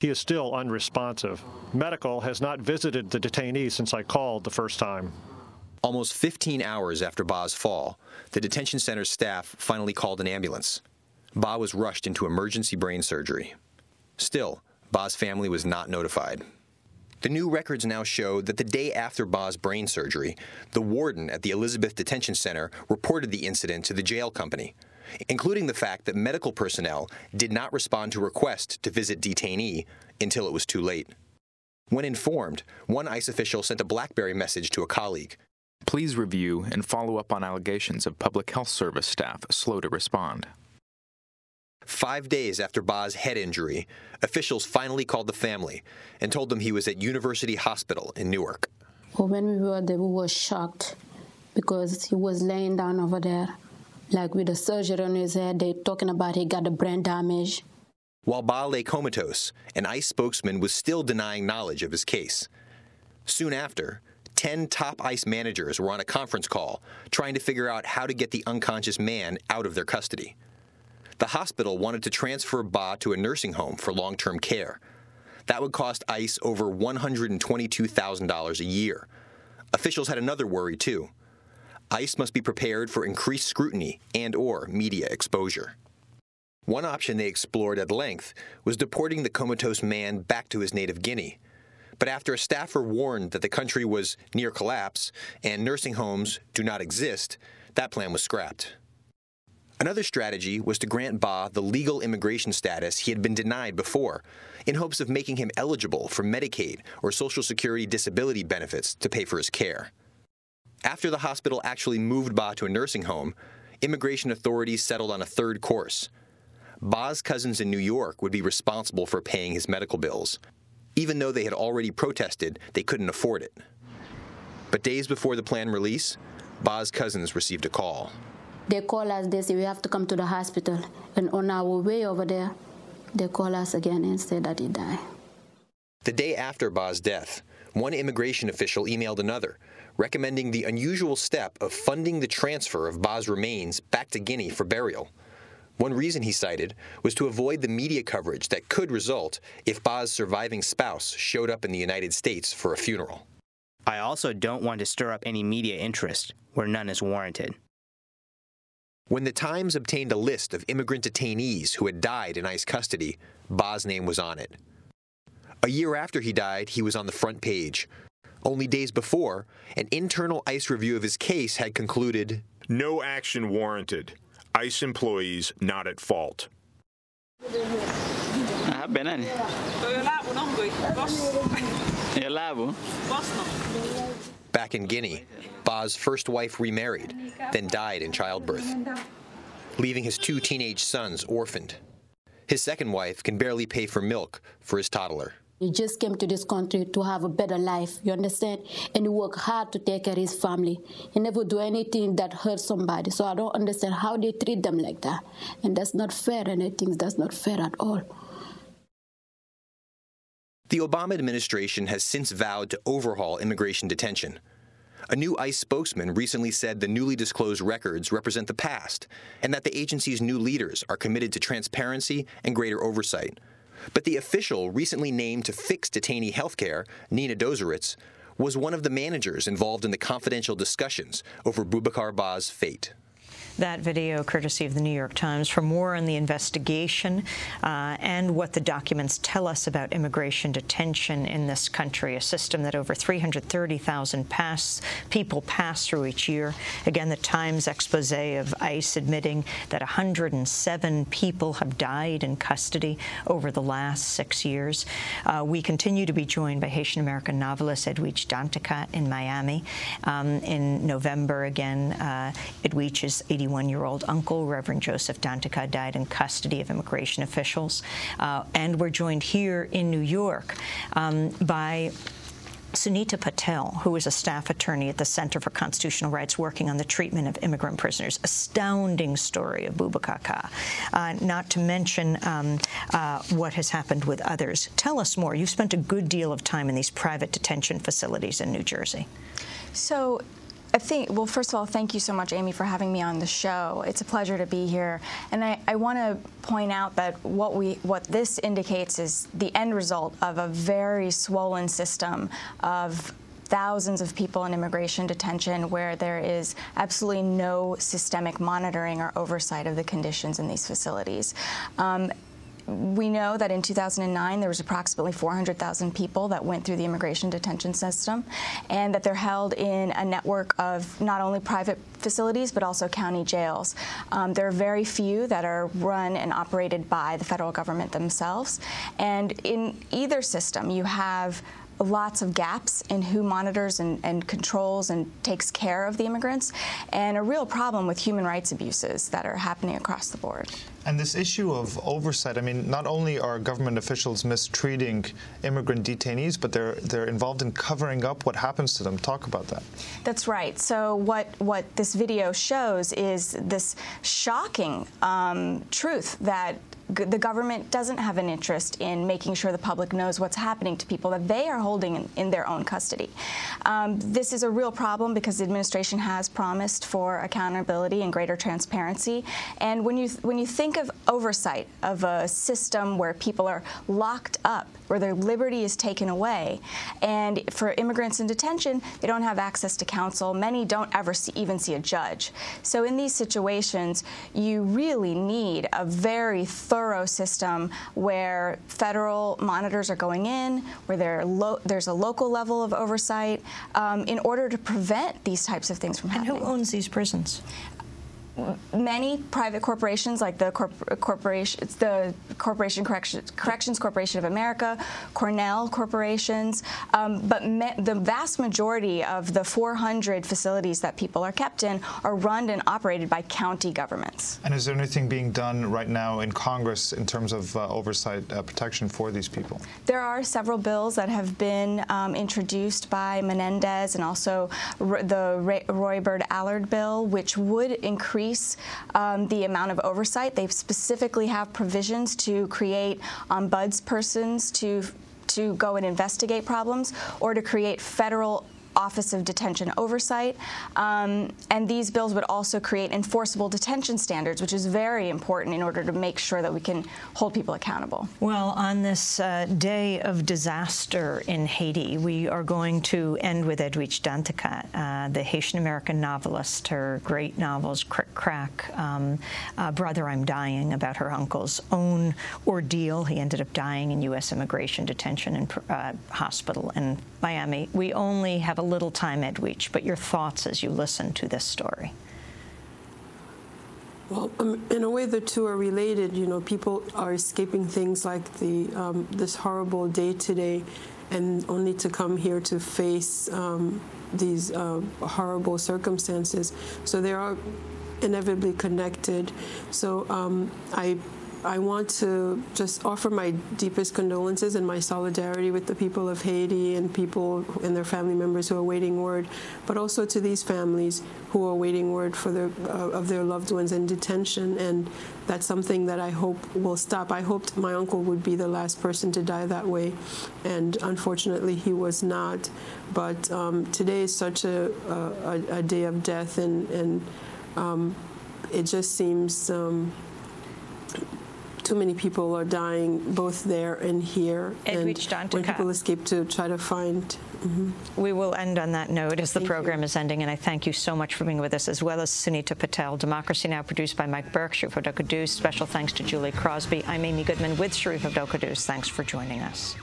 He is still unresponsive. Medical has not visited the detainee since I called the first time. Almost 15 hours after Ba's fall, the detention center's staff finally called an ambulance. Ba was rushed into emergency brain surgery. Still, Ba's family was not notified. The new records now show that the day after Ba's brain surgery, the warden at the Elizabeth Detention Center reported the incident to the jail company, including the fact that medical personnel did not respond to requests to visit detainee until it was too late. When informed, one ICE official sent a BlackBerry message to a colleague. Please review and follow up on allegations of public health service staff slow to respond. 5 days after Ba's head injury, officials finally called the family and told them he was at University Hospital in Newark. Well, when we were there, we were shocked because he was laying down over there, like with a surgery on his head. They're talking about he got a brain damage. While Ba lay comatose, an ICE spokesman was still denying knowledge of his case. Soon after, 10 top ICE managers were on a conference call trying to figure out how to get the unconscious man out of their custody. The hospital wanted to transfer Ba to a nursing home for long-term care. That would cost ICE over $122,000 a year. Officials had another worry, too. ICE must be prepared for increased scrutiny and/or media exposure. One option they explored at length was deporting the comatose man back to his native Guinea. But after a staffer warned that the country was near collapse and nursing homes do not exist, that plan was scrapped. Another strategy was to grant Ba the legal immigration status he had been denied before, in hopes of making him eligible for Medicaid or Social Security disability benefits to pay for his care. After the hospital actually moved Ba to a nursing home, immigration authorities settled on a third course. Ba's cousins in New York would be responsible for paying his medical bills, even though they had already protested they couldn't afford it. But days before the planned release, Ba's cousins received a call. They call us, they say we have to come to the hospital. And on our way over there, they call us again and say that he died. The day after Ba's death, one immigration official emailed another, recommending the unusual step of funding the transfer of Ba's remains back to Guinea for burial. One reason he cited was to avoid the media coverage that could result if Ba's surviving spouse showed up in the United States for a funeral. I also don't want to stir up any media interest where none is warranted. When the Times obtained a list of immigrant detainees who had died in ICE custody, Ba's name was on it. A year after he died, he was on the front page. Only days before, an internal ICE review of his case had concluded, "No action warranted. ICE employees not at fault." Back in Guinea, Ba's first wife remarried, then died in childbirth, leaving his 2 teenage sons orphaned. His second wife can barely pay for milk for his toddler. He just came to this country to have a better life, you understand? And he worked hard to take care of his family. He never do anything that hurts somebody, so I don't understand how they treat them like that. And that's not fair, and I think that's not fair at all. The Obama administration has since vowed to overhaul immigration detention. A new ICE spokesman recently said the newly disclosed records represent the past, and that the agency's new leaders are committed to transparency and greater oversight. But the official recently named to fix detainee health care, Nina Dozeritz, was one of the managers involved in the confidential discussions over Boubacar Ba's fate. That video courtesy of the New York Times. For more on the investigation and what the documents tell us about immigration detention in this country, a system that over 330,000 people pass through each year. Again, the Times expose of ICE admitting that 107 people have died in custody over the last 6 years. We continue to be joined by Haitian-American novelist Edwidge Danticat in Miami. In November, again, Edwidge's 81-year-old uncle, Reverend Joseph Danticat, died in custody of immigration officials. And we're joined here in New York by Sunita Patel, who is a staff attorney at the Center for Constitutional Rights working on the treatment of immigrant prisoners. Astounding story of Boubacar Ka, not to mention what has happened with others. Tell us more. You've spent a good deal of time in these private detention facilities in New Jersey. So think, well, first of all, thank you so much, Amy, for having me on the show. It's a pleasure to be here. And I want to point out that what this indicates is the end result of a very swollen system of thousands of people in immigration detention where there is absolutely no systemic monitoring or oversight of the conditions in these facilities. We know that in 2009 there was approximately 400,000 people that went through the immigration detention system, and that they're held in a network of not only private facilities but also county jails. There are very few that are run and operated by the federal government themselves, and in either system you have lots of gaps in who monitors and controls and takes care of the immigrants, and a real problem with human rights abuses that are happening across the board. And this issue of oversight, I mean, not only are government officials mistreating immigrant detainees, but they're involved in covering up what happens to them. Talk about that. That's right. So what this video shows is this shocking truth that the government doesn't have an interest in making sure the public knows what's happening to people that they are holding in their own custody. This is a real problem because the administration has promised for accountability and greater transparency. And when you think of oversight of a system where people are locked up, where their liberty is taken away, and for immigrants in detention, they don't have access to counsel. Many don't ever even see a judge. So in these situations, you really need a very thorough system where federal monitors are going in, where there's a local level of oversight in order to prevent these types of things from happening. And who owns these prisons? Many private corporations, like the Corrections Corporation of America, Cornell corporations, but the vast majority of the 400 facilities that people are kept in are run and operated by county governments. And is there anything being done right now in Congress in terms of oversight protection for these people? There are several bills that have been introduced by Menendez and also the Roy Byrd-Allard bill, which would increase the amount of oversight. They specifically have provisions to create ombudspersons to go and investigate problems, or to create federal Office of Detention Oversight. And these bills would also create enforceable detention standards, which is very important in order to make sure that we can hold people accountable. Well, on this day of disaster in Haiti, we are going to end with Edwidge Danticat, the Haitian-American novelist. Her great novels, Crick Crack, Brother, I'm Dying, about her uncle's own ordeal. He ended up dying in U.S. immigration detention and hospital in Miami. We only have a little time, Edwidge, but your thoughts as you listen to this story. Well, in a way, the two are related. You know, people are escaping things like this horrible day today, and only to come here to face these horrible circumstances. So they are inevitably connected. So I want to just offer my deepest condolences and my solidarity with the people of Haiti and people and their family members who are waiting word, but also to these families who are waiting word for of their loved ones in detention. And that's something that I hope will stop. I hoped my uncle would be the last person to die that way, and unfortunately he was not. But today is such a day of death, and it just seems too many people are dying both there and here. Edwidge Danticat. When people escape to try to find. We will end on that note as the program is ending, and I thank you so much for being with us, as well as Sunita Patel. Democracy Now! Produced by Mike Burke, Sharif Abdel-Quddus. Special thanks to Julie Crosby. I'm Amy Goodman with Sharif Abdel-Quddus. Thanks for joining us.